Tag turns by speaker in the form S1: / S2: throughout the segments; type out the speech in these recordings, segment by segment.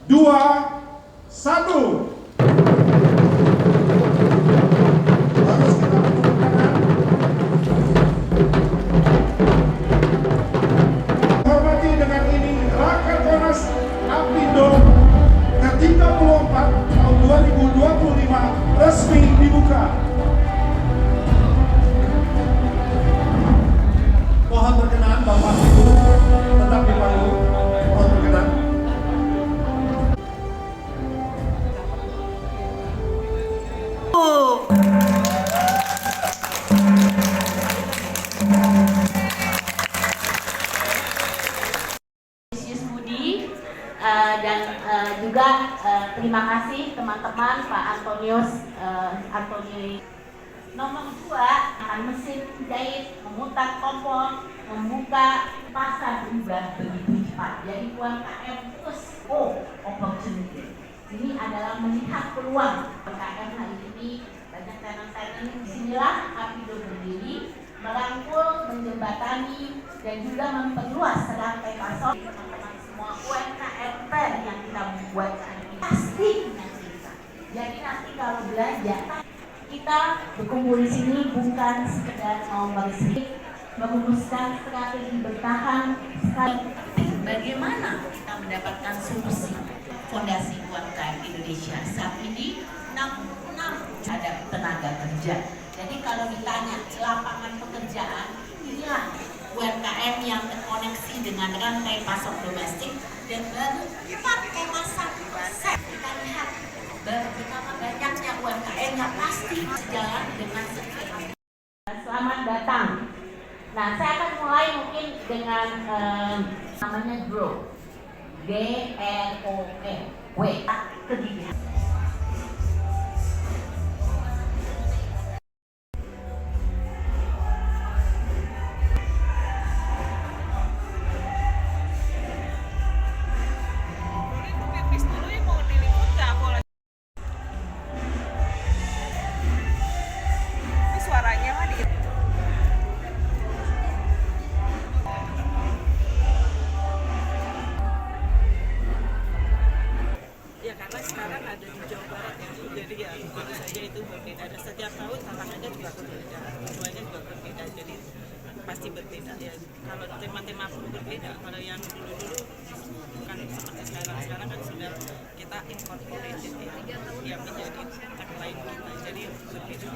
S1: 2, 1. Harus kita tepuk tangan. Hormati dengan ini Rakernas Apindo ke-34 tahun 2025 resmi dibuka. Mohon berkenan Bapak Ibu tetap di panggung. Mohon berkenan.
S2: Dan juga terima kasih teman-teman Pak Antonius Antoni. Nomor 2, mesin jahit, memutar kompor, membuka pasar berubah begitu cepat. Jadi UMKM terus opportunity. Ini adalah melihat peluang UMKM hari ini. Banyak tenan-tenan disinilah Apindo berdiri, merangkul, menjembatani, dan juga memperluas rantai pasok. Teman-teman semua UMKM yang kita buat saat ini pasti bisa. Jadi nanti kalau belanja kita berkumpul di sini bukan sekedar mau merumuskan strategi bertahan, bagaimana kita mendapatkan solusi fondasi UMKM Indonesia saat ini 66 ada tenaga kerja. Jadi kalau ditanya lapangan pekerjaan, inilah UMKM yang terkoneksi dengan rantai pasok domestik dan baru 4,1%. Kita lihat betapa banyaknya UMKM yang pasti sejalan dengan sekitar. Selamat datang. Nah, saya akan mulai mungkin dengan namanya GROW. GROW. Kegigihan.
S3: Karena sekarang ada di Jawa Barat ya, jadi ya tentu saja itu berbeda. Dan setiap tahun tantangannya juga berbeda, semuanya juga berbeda, jadi pasti berbeda ya. Kalau tema-tema pun berbeda, kalau yang dulu-dulu bukan seperti sekarang kan sudah kita incorporated ya, yang menjadi tagline kita, jadi berbeda.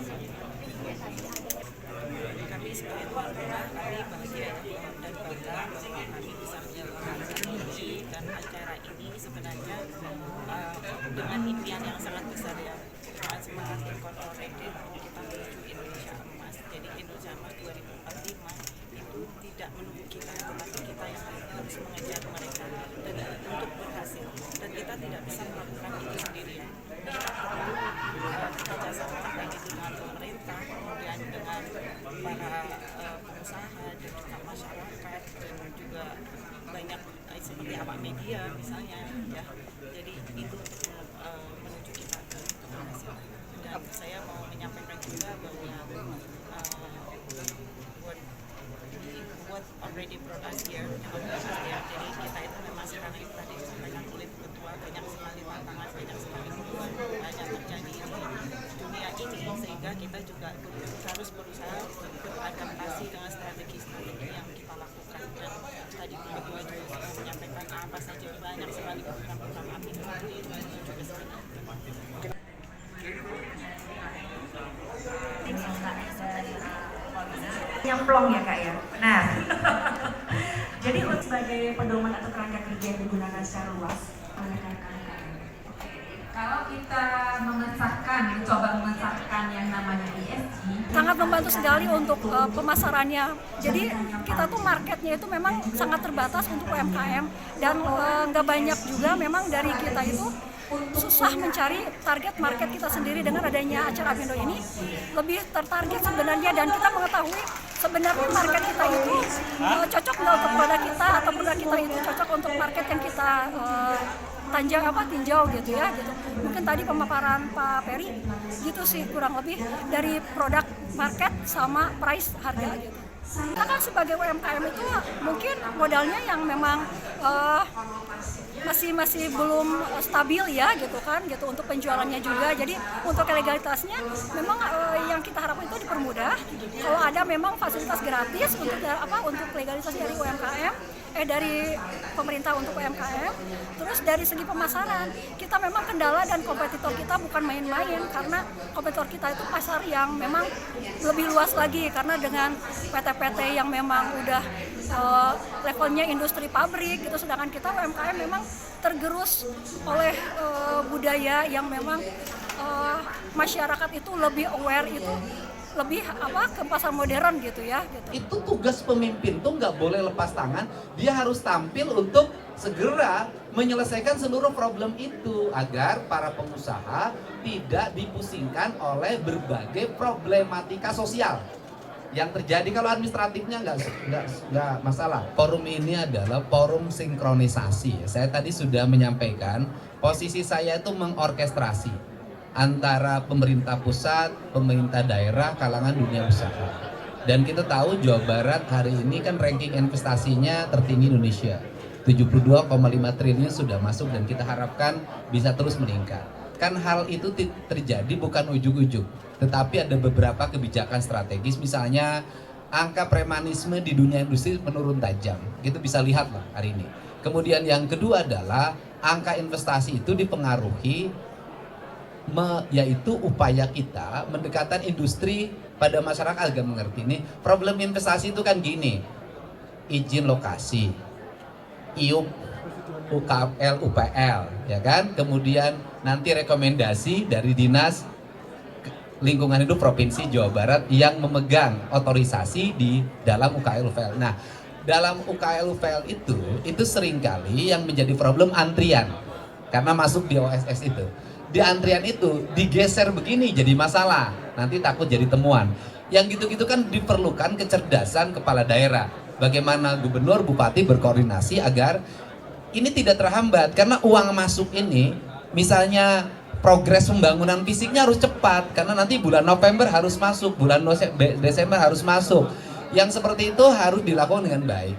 S3: Kami sebagai tuan rumah, kami bahagia dan bangga bahwa kami bisa menyelenggarakan ini dan acara ini sebenarnya dengan impian yang sangat besar ya, dengan semangat incorporated kita menuju Indonesia Emas. Jadi Indonesia Emas 2045 itu tidak menunggu kita, tetapi kita yang harus mengejar mereka dan untuk berhasil. Dan kita tidak bisa melakukan itu sendirian. Kita perlu kerjasama baik itu dengan pemerintah, kemudian dengan para pengusaha dan juga masyarakat dan juga banyak seperti awak media misalnya ya. Jadi itu menuju kita ke keberhasilan. Dan saya mau menyampaikan juga bahwa what already brought us here, jadi kita itu memang sekarang itu tadi disampaikan oleh Ketua, banyak sekali tantangan, banyak sekali perubahan banyak terjadi di dunia ini, sehingga kita juga harus berusaha beradaptasi dengan strategi-strategi yang kita lakukan. Dan tadi Ketua juga sudah menyampaikan apa saja banyak sekali program-program Apindo ini menuju ke sana.
S4: Nyemplong ya Kak ya, benar. Jadi sebagai pedoman atau kerangka kerja yang digunakan secara luas oleh rekan-rekan. Kalau kita mencoba mengesahkan yang namanya ESG,
S5: sangat membantu sekali untuk pemasarannya. Jadi kita tuh marketnya itu memang sangat terbatas untuk UMKM dan nggak banyak juga memang dari kita itu susah mencari target market kita sendiri. Dengan adanya acara Apindo ini lebih tertarget sebenarnya, dan kita mengetahui sebenarnya market kita itu cocok nggak untuk produk kita, atau produk kita itu cocok untuk market yang kita tinjau gitu ya gitu. Mungkin tadi pemaparan Pak Peri gitu sih kurang lebih dari produk, market sama price, harga gitu. Kita kan sebagai UMKM itu mungkin modalnya yang memang masih belum stabil ya gitu kan gitu untuk penjualannya juga. Jadi untuk legalitasnya memang yang kita harapkan itu dipermudah. Kalau ada memang fasilitas gratis untuk legalitas dari UMKM dari pemerintah untuk UMKM. Terus dari segi pemasaran kita memang kendala dan kompetitor kita bukan main-main karena kompetitor kita itu pasar yang memang lebih luas lagi karena dengan PT-PT yang memang udah levelnya industri pabrik gitu, sedangkan kita UMKM memang tergerus oleh budaya yang memang masyarakat itu lebih aware itu lebih ke pasar modern gitu ya gitu.
S6: Itu tugas pemimpin tuh nggak boleh lepas tangan, dia harus tampil untuk segera menyelesaikan seluruh problem itu agar para pengusaha tidak dipusingkan oleh berbagai problematika sosial yang terjadi. Kalau administratifnya nggak masalah. Forum ini adalah forum sinkronisasi. Saya tadi sudah menyampaikan posisi saya itu mengorkestrasi antara pemerintah pusat, pemerintah daerah, kalangan dunia usaha. Dan kita tahu Jawa Barat hari ini kan ranking investasinya tertinggi Indonesia. 72,5 triliun sudah masuk dan kita harapkan bisa terus meningkat. Kan hal itu terjadi bukan ujug-ujug, tetapi ada beberapa kebijakan strategis, misalnya angka premanisme di dunia industri menurun tajam. Kita bisa lihat lah hari ini. Kemudian yang kedua adalah angka investasi itu dipengaruhi yaitu upaya kita mendekatkan industri pada masyarakat agar mengerti. Nih problem investasi itu kan gini, izin lokasi, IUP, UKL, UPL, ya kan? Kemudian nanti rekomendasi dari Dinas Lingkungan Hidup Provinsi Jawa Barat yang memegang otorisasi di dalam UKL, UPL. Nah, dalam UKL, UPL itu seringkali yang menjadi problem antrian karena masuk di OSS itu. Di antrian itu digeser begini jadi masalah, nanti takut jadi temuan. Yang gitu-gitu kan diperlukan kecerdasan kepala daerah. Bagaimana gubernur, bupati berkoordinasi agar ini tidak terhambat. Karena uang masuk ini, misalnya progres pembangunan fisiknya harus cepat. Karena nanti bulan November harus masuk, bulan Desember harus masuk. Yang seperti itu harus dilakukan dengan baik.